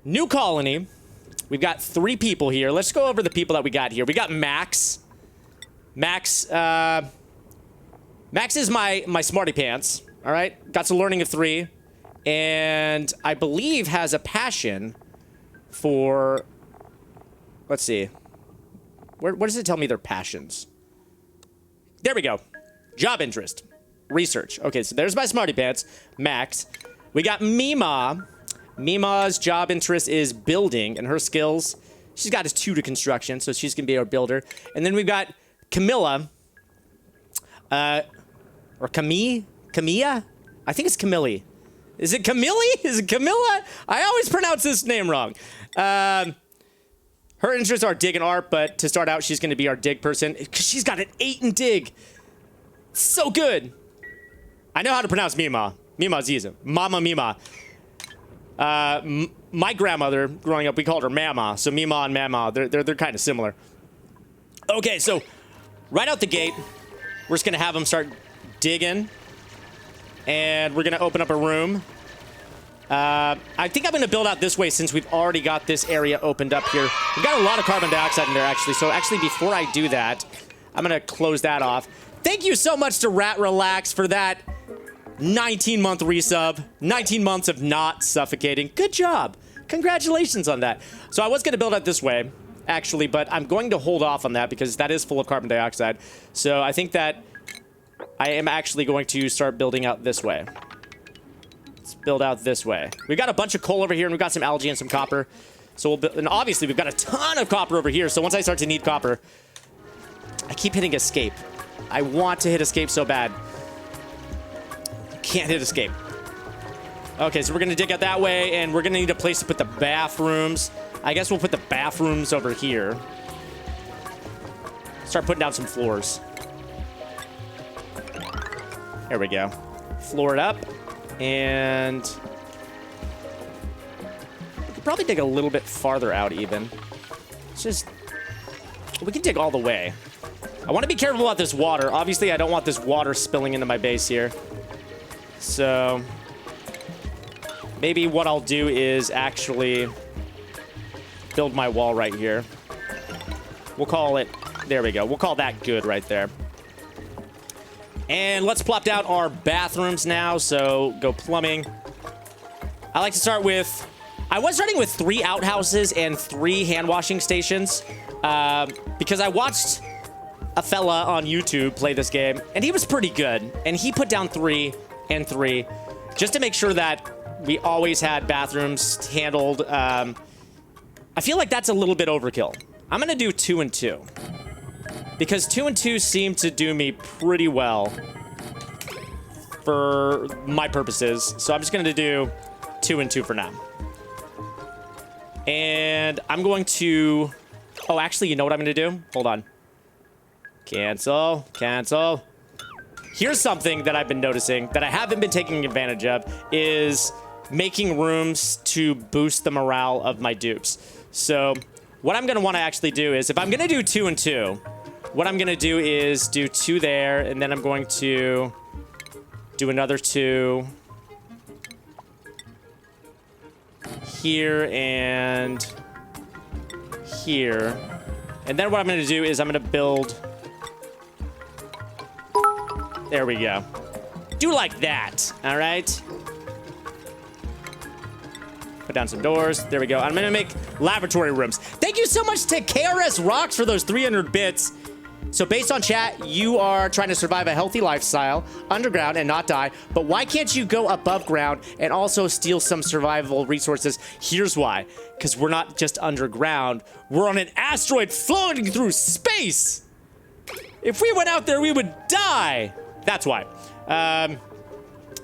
New colony. We've got 3 people here. Let's go over the people that we got here. We got Max. Max is my smarty pants. All right. Got some learning of 3. And I believe has a passion for... Let's see. Where does it tell me their passions? There we go. Job interest. Research. Okay, so there's my smarty pants. Max. We got Mima. Mima's job interest is building, and her skills, she's got a 2 to construction, so she's going to be our builder. And then we've got Camilla. Or Camilla? I think it's Camille. Is it Camille? Is it Camilla? I always pronounce this name wrong. Her interests are dig and art, but to start out, she's going to be our dig person, because she's got an 8 in dig. So good. I know how to pronounce Mima. Mima's easy. Mama Mima. My grandmother, growing up, we called her Mama. So Mima and Mama, they're kind of similar. Okay, so right out the gate, we're just going to have them start digging. And we're going to open up a room. I think I'm going to build out this way since we've already got this area opened up here. We've got a lot of carbon dioxide in there, actually. So actually, before I do that, I'm going to close that off. Thank you so much to Rat Relax for that 19-month resub. 19 months of not suffocating. Good job. Congratulations on that. So I was going to build out this way, actually, but I'm going to hold off on that because that is full of carbon dioxide. So I think that I am actually going to start building out this way. Let's build out this way. We've got a bunch of coal over here, and we've got some algae and some copper. So we'll build, and obviously we've got a ton of copper over here. So once I start to need copper, I keep hitting escape. I want to hit escape so bad. Can't hit escape. Okay, so we're going to dig out that way, and we're going to need a place to put the bathrooms. I guess we'll put the bathrooms over here. Start putting down some floors. There we go. Floor it up. And we could probably dig a little bit farther out even. It's just... We can dig all the way. I want to be careful about this water. Obviously, I don't want this water spilling into my base here. So... Maybe what I'll do is actually build my wall right here. We'll call it... There we go. We'll call that good right there. And let's plop down our bathrooms now. So go plumbing. I like to start with... I was starting with 3 outhouses and 3 hand washing stations. Because I watched a fella on YouTube play this game. And he was pretty good. And he put down 3 and 3. Just to make sure that we always had bathrooms handled. I feel like that's a little bit overkill. I'm going to do 2 and 2. Because 2 and 2 seem to do me pretty well for my purposes. So I'm just going to do 2 and 2 for now. And I'm going to... Oh, actually, you know what I'm going to do? Hold on. Cancel. Cancel. Here's something that I've been noticing that I haven't been taking advantage of is making rooms to boost the morale of my dupes. So what I'm going to want to actually do is if I'm going to do 2 and 2... What I'm going to do is do 2 there, and then I'm going to do another 2 here and here. And then what I'm going to do is I'm going to build... There we go. Do like that, all right? Put down some doors. There we go. I'm going to make laboratory rooms. Thank you so much to KRS Rocks for those 300 bits. So based on chat, you are trying to survive a healthy lifestyle underground and not die. But why can't you go above ground and also steal some survival resources? Here's why. Because we're not just underground. We're on an asteroid floating through space. If we went out there, we would die. That's why.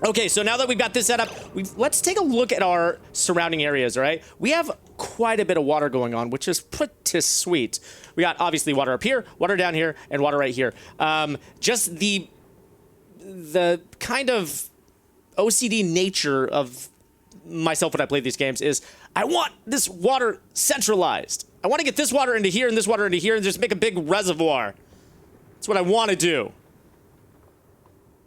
Okay, so now that we've got this set up, let's take a look at our surrounding areas, all right? We have quite a bit of water going on, which is pretty sweet. We got, obviously, water up here, water down here, and water right here. Just the kind of OCD nature of myself when I play these games is I want this water centralized. I want to get this water into here and this water into here and just make a big reservoir. That's what I want to do.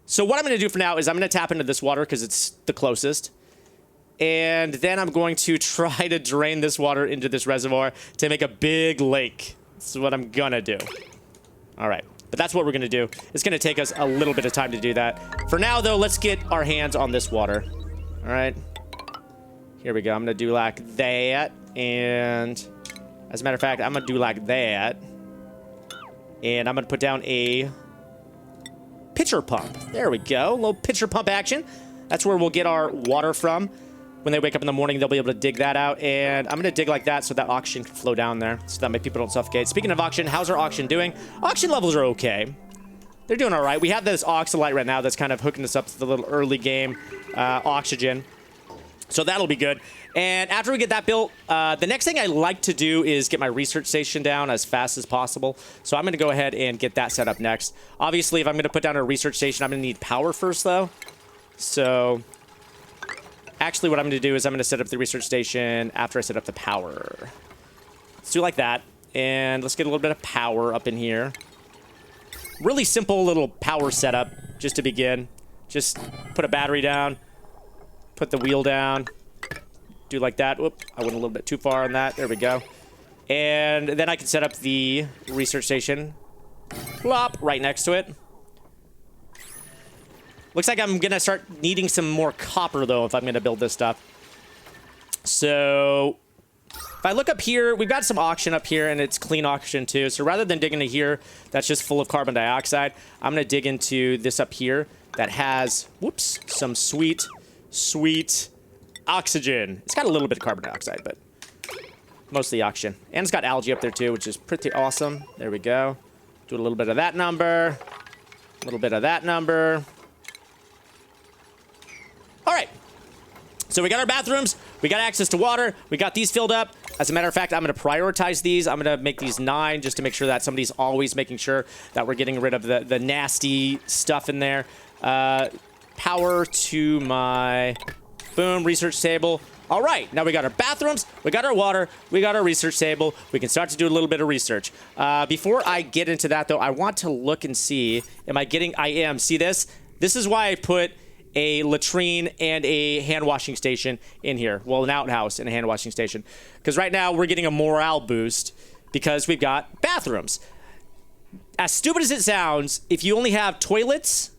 So what I'm going to do for now is I'm going to tap into this water because it's the closest. And then I'm going to try to drain this water into this reservoir to make a big lake. That's what I'm gonna do. All right. But that's what we're gonna do. It's gonna take us a little bit of time to do that. For now, though, let's get our hands on this water. All right. Here we go. I'm gonna do like that. And as a matter of fact, I'm gonna do like that. And I'm gonna put down a pitcher pump. There we go. A little pitcher pump action. That's where we'll get our water from. When they wake up in the morning, they'll be able to dig that out. And I'm going to dig like that so that oxygen can flow down there so that my people don't suffocate. Speaking of oxygen, how's our oxygen doing? Oxygen levels are okay. They're doing all right. We have this oxalite right now that's kind of hooking us up to the little early game oxygen. So that'll be good. And after we get that built, the next thing I like to do is get my research station down as fast as possible. So I'm going to go ahead and get that set up next. Obviously, if I'm going to put down a research station, I'm going to need power first, though. So actually, what I'm going to do is I'm going to set up the research station after I set up the power. Let's do like that. And let's get a little bit of power up in here. Really simple little power setup just to begin. Just put a battery down. Put the wheel down. Do like that. Whoop, I went a little bit too far on that. There we go. And then I can set up the research station. Plop, right next to it. Looks like I'm going to start needing some more copper, though, if I'm going to build this stuff. So if I look up here, we've got some oxygen up here, and it's clean oxygen, too. So rather than digging into here, that's just full of carbon dioxide, I'm going to dig into this up here that has, whoops, some sweet, sweet oxygen. It's got a little bit of carbon dioxide, but mostly oxygen. And it's got algae up there, too, which is pretty awesome. There we go. Do a little bit of that number. A little bit of that number. All right, so we got our bathrooms, we got access to water, we got these filled up. As a matter of fact, I'm going to prioritize these. I'm going to make these 9 just to make sure that somebody's always making sure that we're getting rid of the nasty stuff in there. Power to my, boom, research table. All right, now we got our bathrooms, we got our water, we got our research table. We can start to do a little bit of research. Before I get into that, though, I want to look and see, I am, see this? This is why I put a latrine and a hand washing station in here. Well, an outhouse and a hand washing station. Because right now we're getting a morale boost because we've got bathrooms. As stupid as it sounds, if you only have toilets,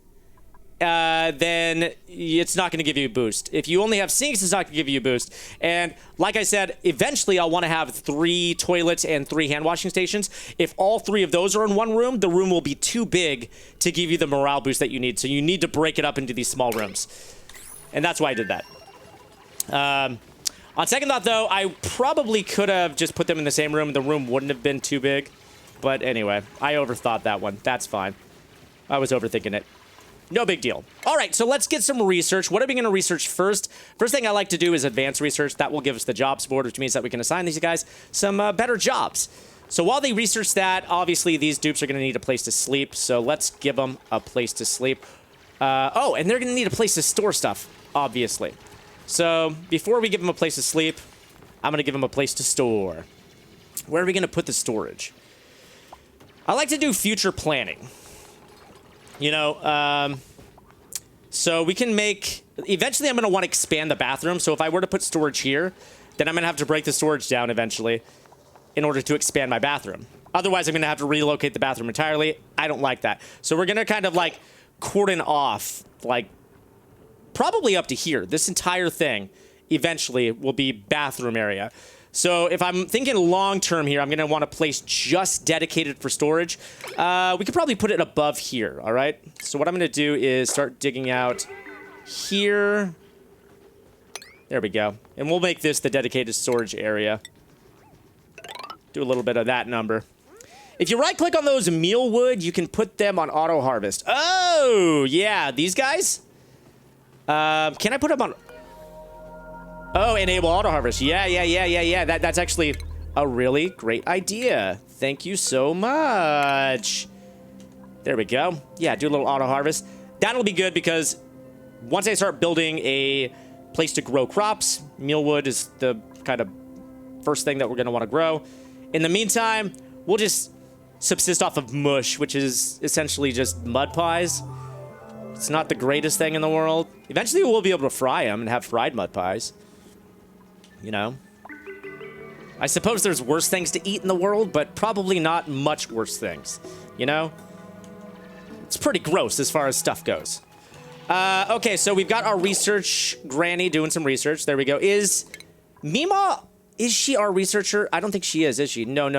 then it's not going to give you a boost. If you only have sinks, it's not going to give you a boost. And like I said, eventually I'll want to have 3 toilets and 3 hand washing stations. If all 3 of those are in one room, the room will be too big to give you the morale boost that you need. So you need to break it up into these small rooms. And that's why I did that. On second thought, though, I probably could have just put them in the same room. The room wouldn't have been too big. But anyway, I overthought that one. That's fine. I was overthinking it. No big deal. All right, so let's get some research. What are we going to research first? First thing I like to do is advanced research. That will give us the jobs board, which means that we can assign these guys some better jobs. So while they research that, obviously these dupes are going to need a place to sleep. So let's give them a place to sleep. Oh, and they're going to need a place to store stuff, obviously. So before we give them a place to sleep, I'm going to give them a place to store. Where are we going to put the storage? I like to do future planning. You know, so we can make, eventually I'm going to want to expand the bathroom. So if I were to put storage here, then I'm going to have to break the storage down eventually in order to expand my bathroom. Otherwise, I'm going to have to relocate the bathroom entirely. I don't like that. So we're going to kind of like cordon off, like probably up to here. This entire thing eventually will be bathroom area. So if I'm thinking long-term here, I'm going to want a place just dedicated for storage. We could probably put it above here, all right? So what I'm going to do is start digging out here. There we go. And we'll make this the dedicated storage area. Do a little bit of that number. If you right-click on those meal wood, you can put them on auto-harvest. Oh, yeah, these guys? Can I put them on... Oh, enable auto harvest. Yeah. That's actually a really great idea. Thank you so much. There we go. Yeah, do a little auto harvest. That'll be good because once I start building a place to grow crops, mealwood is the kind of first thing that we're going to want to grow. In the meantime, we'll just subsist off of mush, which is essentially just mud pies. It's not the greatest thing in the world. Eventually, we'll be able to fry them and have fried mud pies. You know? I suppose there's worse things to eat in the world, but probably not much worse things. You know? It's pretty gross as far as stuff goes. Okay, so we've got our research granny doing some research. There we go. Is Mima, is she our researcher? I don't think she is she? No.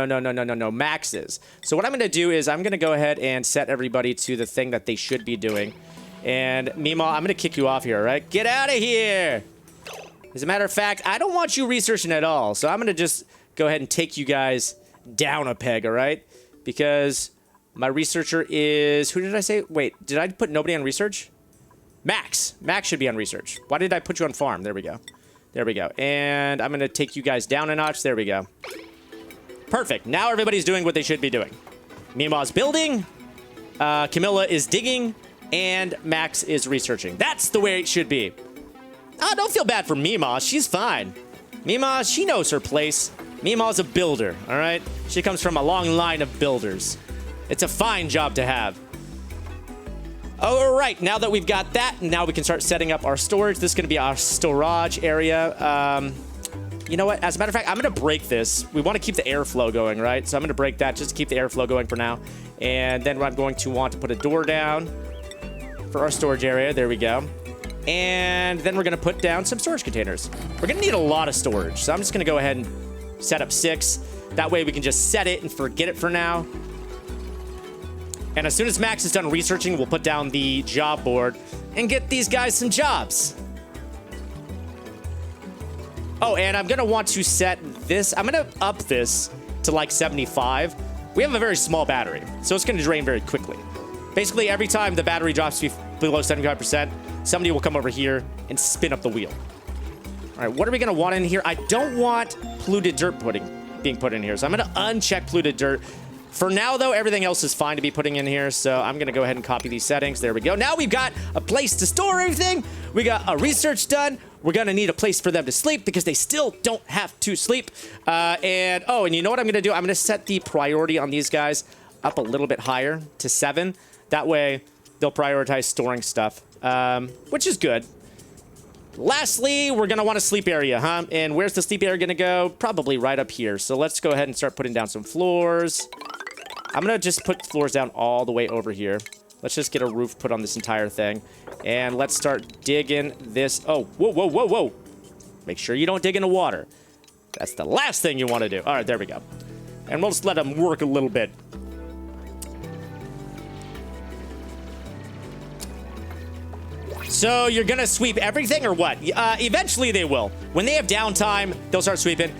Max is. So what I'm going to do is I'm going to go ahead and set everybody to the thing that they should be doing. And Mima, I'm going to kick you off here, all right? Get out of here! As a matter of fact, I don't want you researching at all. So I'm going to just go ahead and take you guys down a peg, all right? Because my researcher is... Who did I say? Wait, did I put nobody on research? Max. Max should be on research. Why did I put you on farm? There we go. There we go. And I'm going to take you guys down a notch. There we go. Perfect. Now everybody's doing what they should be doing. Mima's building. Camilla is digging. And Max is researching. That's the way it should be. Oh, don't feel bad for Mima. She's fine. Mima, she knows her place. Mima's a builder, all right? She comes from a long line of builders. It's a fine job to have. All right, now that we've got that, now we can start setting up our storage. This is going to be our storage area. You know what? As a matter of fact, I'm going to break this. We want to keep the airflow going, right? So I'm going to break that just to keep the airflow going for now. And then I'm going to want to put a door down for our storage area. There we go. And then we're going to put down some storage containers. We're going to need a lot of storage. So I'm just going to go ahead and set up 6. That way we can just set it and forget it for now. And as soon as Max is done researching, we'll put down the job board and get these guys some jobs. Oh, and I'm going to want to set this. I'm going to up this to like 75. We have a very small battery, so it's going to drain very quickly. Basically, every time the battery drops below 75%, somebody will come over here and spin up the wheel. All right, what are we going to want in here? I don't want polluted dirt being put in here, so I'm going to uncheck polluted dirt. For now, though, everything else is fine to be putting in here, so I'm going to go ahead and copy these settings. There we go. Now we've got a place to store everything. We got a research done. We're going to need a place for them to sleep because they still don't have to sleep. And you know what I'm going to do? I'm going to set the priority on these guys up a little bit higher to 7. That way, they'll prioritize storing stuff, which is good. Lastly, we're going to want a sleep area, huh? And where's the sleep area going to go? Probably right up here. So let's go ahead and start putting down some floors. I'm going to just put floors down all the way over here. Let's just get a roof put on this entire thing. And let's start digging this. Oh, whoa. Make sure you don't dig into water. That's the last thing you want to do. All right, there we go. And we'll just let them work a little bit. So you're going to sweep everything or what? Eventually they will. When they have downtime, they'll start sweeping.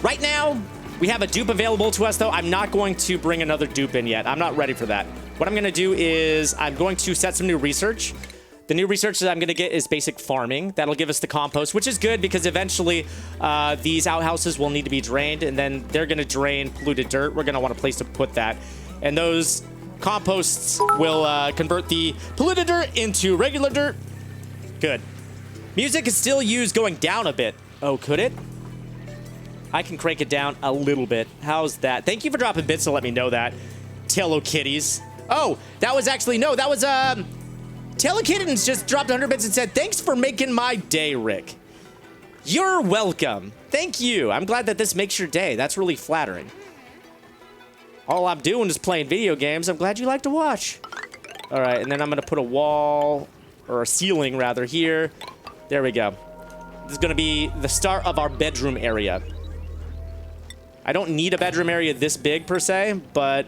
Right now, we have a dupe available to us, though. I'm not going to bring another dupe in yet. I'm not ready for that. What I'm going to do is I'm going to set some new research. The new research that I'm going to get is basic farming. That'll give us the compost, which is good because eventually these outhouses will need to be drained, and then they're going to drain polluted dirt. We're going to want a place to put that. And those composts will convert the polluted dirt into regular dirt. Good. Music is still used going down a bit. Oh, could it? I can crank it down a little bit. How's that? Thank you for dropping bits to let me know that. Tello Kitties. Oh, that was actually, no, that was, Tello Kittens just dropped 100 bits and said, thanks for making my day, Rick. You're welcome. Thank you. I'm glad that this makes your day. That's really flattering. All I'm doing is playing video games. I'm glad you like to watch. All right, and then I'm going to put a wall, or a ceiling, rather, here. There we go. This is going to be the start of our bedroom area. I don't need a bedroom area this big, per se, but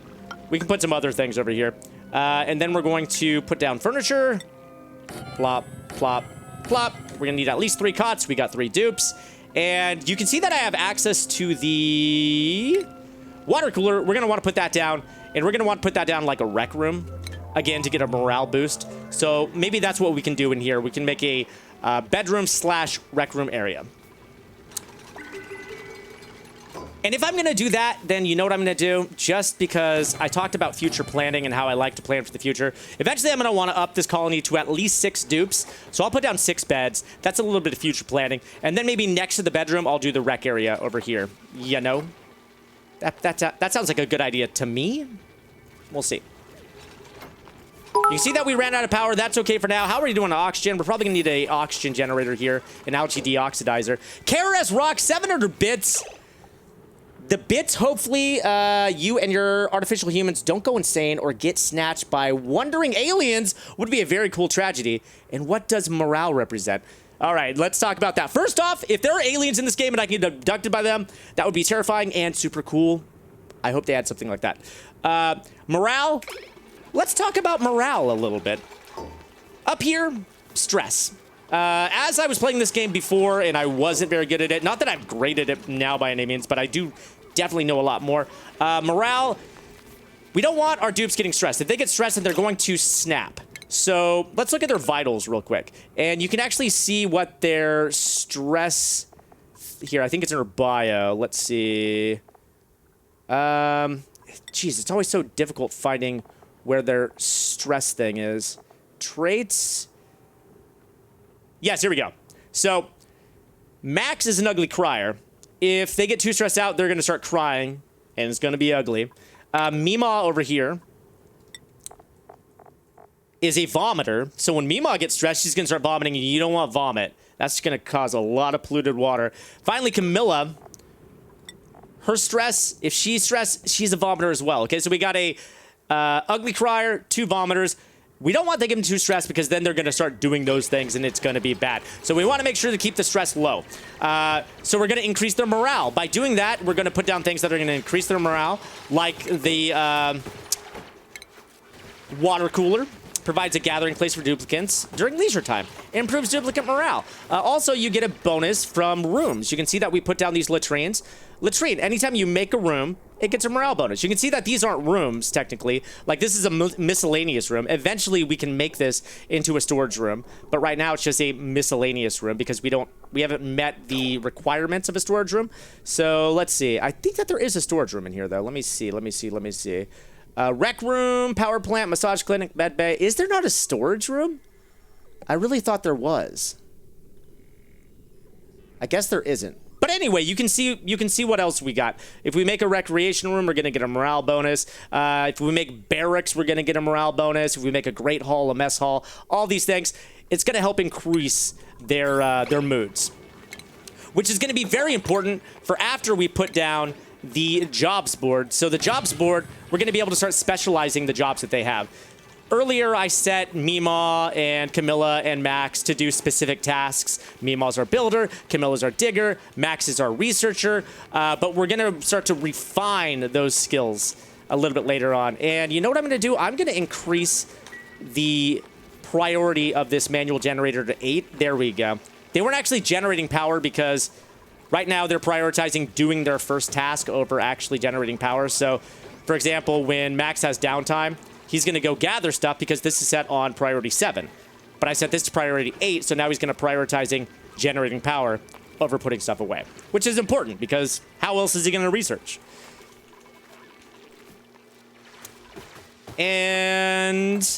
we can put some other things over here. And then we're going to put down furniture. Plop, plop, plop. We're going to need at least 3 cots. We got 3 dupes. And you can see that I have access to the water cooler. We're going to want to put that down. And we're going to want to put that down like a rec room. Again, to get a morale boost. So maybe that's what we can do in here. We can make a bedroom / rec room area. And if I'm going to do that, then you know what I'm going to do? Just because I talked about future planning and how I like to plan for the future. Eventually, I'm going to want to up this colony to at least 6 dupes. So I'll put down 6 beds. That's a little bit of future planning. And then maybe next to the bedroom, I'll do the rec area over here. You know? That sounds like a good idea to me. We'll see. You can see that we ran out of power. That's okay for now. How are we doing on oxygen? We're probably going to need an oxygen generator here, an algae deoxidizer. KRS Rock, 700 bits. The bits, hopefully, you and your artificial humans don't go insane or get snatched by wandering aliens. Would be a very cool tragedy. And what does morale represent? All right, let's talk about that. First off, if there are aliens in this game and I can get abducted by them, that would be terrifying and super cool. I hope they had something like that. Morale. Let's talk about morale a little bit. Up here, stress. As I was playing this game before and I wasn't very good at it, not that I'm great at it now by any means, but I do definitely know a lot more. Morale, we don't want our dupes getting stressed. If they get stressed, then they're going to snap. So let's look at their vitals real quick. And you can actually see what their stress... Here, I think it's in her bio. Let's see. Geez, it's always so difficult finding where their stress thing is. Traits... Yes, here we go. So, Max is an ugly crier. If they get too stressed out, they're going to start crying, and it's going to be ugly. Mima over here is a vomiter. So when Mima gets stressed, she's going to start vomiting, and you don't want vomit. That's going to cause a lot of polluted water. Finally, Camilla, her stress, if she's stressed, she's a vomiter as well. Okay, so we got a ugly crier, 2 vomiters. We don't want them getting too stressed because then they're going to start doing those things and it's going to be bad. So we want to make sure to keep the stress low. So we're going to increase their morale. By doing that, we're going to put down things that are going to increase their morale, like the water cooler. Provides a gathering place for duplicates during leisure time. Improves duplicate morale. Also, you get a bonus from rooms. You can see that we put down these latrines. Latrine, anytime you make a room, it gets a morale bonus. You can see that these aren't rooms, technically. Like, this is a miscellaneous room. Eventually, we can make this into a storage room. But right now, it's just a miscellaneous room because we haven't met the requirements of a storage room. So, let's see. I think that there is a storage room in here, though. Let me see. Rec room, power plant, massage clinic, med bay. Is there not a storage room? I really thought there was. I guess there isn't. But anyway, you can see what else we got. If we make a recreation room, we're going to get a morale bonus. If we make barracks, we're going to get a morale bonus. If we make a great hall, a mess hall, all these things, it's going to help increase their moods. Which is going to be very important for after we put down the jobs board. So the jobs board, we're going to be able to start specializing the jobs that they have. Earlier, I set Mima and Camilla and Max to do specific tasks. Mima's our builder, Camilla's our digger, Max is our researcher, but we're going to start to refine those skills a little bit later on. And you know what I'm going to do? I'm going to increase the priority of this manual generator to 8. There we go. They weren't actually generating power because right now they're prioritizing doing their first task over actually generating power. So, for example, when Max has downtime, he's going to go gather stuff because this is set on priority 7. But I set this to priority 8, so now he's going to prioritizing generating power over putting stuff away. Which is important because how else is he going to research? And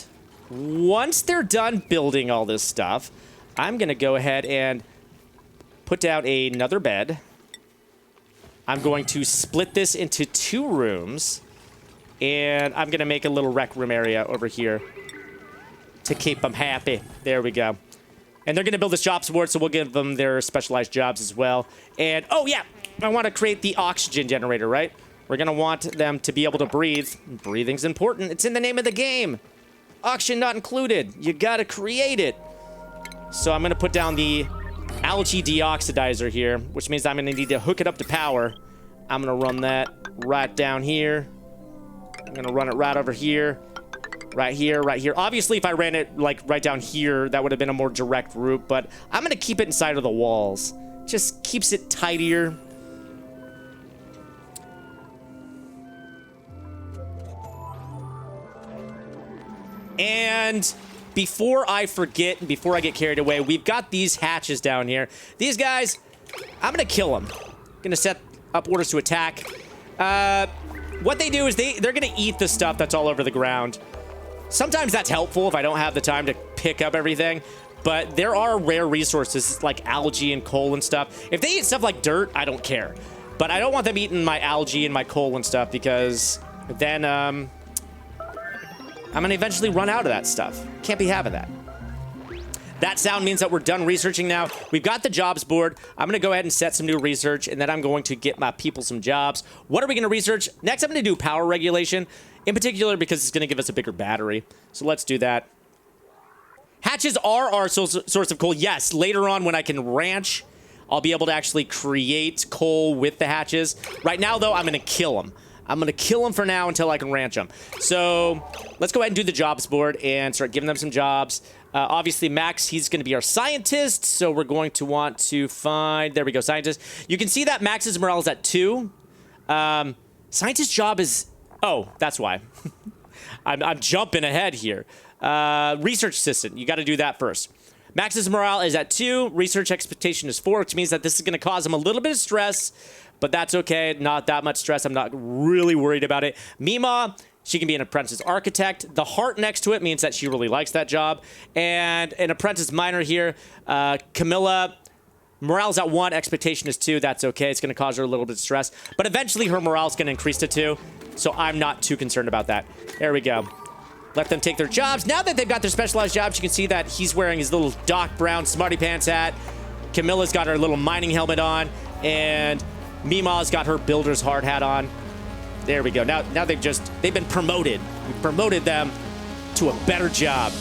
once they're done building all this stuff, I'm going to go ahead and put down another bed. I'm going to split this into 2 rooms. And I'm going to make a little rec room area over here to keep them happy. There we go. And they're going to build this jobs board, so we'll give them their specialized jobs as well. And, oh, yeah, I want to create the oxygen generator, right? We're going to want them to be able to breathe. Breathing's important. It's in the name of the game. Oxygen not included. You got to create it. So I'm going to put down the algae deoxidizer here, which means I'm going to need to hook it up to power. I'm going to run that right down here. I'm going to run it right over here. Right here, right here. Obviously, if I ran it, like, right down here, that would have been a more direct route, but I'm going to keep it inside of the walls. Just keeps it tidier. And before I forget, before I get carried away, we've got these hatches down here. These guys, I'm going to kill them. I'm going to set up orders to attack. What they do is they're going to eat the stuff that's all over the ground. Sometimes that's helpful if I don't have the time to pick up everything, but there are rare resources like algae and coal and stuff. If they eat stuff like dirt, I don't care. But I don't want them eating my algae and my coal and stuff because then, I'm going to eventually run out of that stuff. Can't be having that. That sound means that we're done researching now. We've got the jobs board. I'm going to go ahead and set some new research, and then I'm going to get my people some jobs. What are we going to research? Next, I'm going to do power regulation, in particular because it's going to give us a bigger battery. So let's do that. Hatches are our source of coal. Yes, later on when I can ranch, I'll be able to actually create coal with the hatches. Right now, though, I'm going to kill them. I'm going to kill them for now until I can ranch them. So let's go ahead and do the jobs board and start giving them some jobs. Obviously, Max, he's going to be our scientist. So we're going to want to find... There we go, scientist. You can see that Max's morale is at 2. Scientist's job is... Oh, that's why. I'm jumping ahead here. Research assistant. You got to do that first. Max's morale is at 2. Research expectation is 4, which means that this is going to cause him a little bit of stress. But that's okay. Not that much stress. I'm not really worried about it. Mima, she can be an apprentice architect. The heart next to it means that she really likes that job. And an apprentice miner here. Camilla, morale's at 1. Expectation is 2. That's okay. It's going to cause her a little bit of stress. But eventually her morale's going to increase to 2. So I'm not too concerned about that. There we go. Let them take their jobs. Now that they've got their specialized jobs, you can see that he's wearing his little Doc Brown smarty pants hat. Camilla's got her little mining helmet on. And Mima's got her builder's hard hat on. There we go. Now they've been promoted. We promoted them to a better job.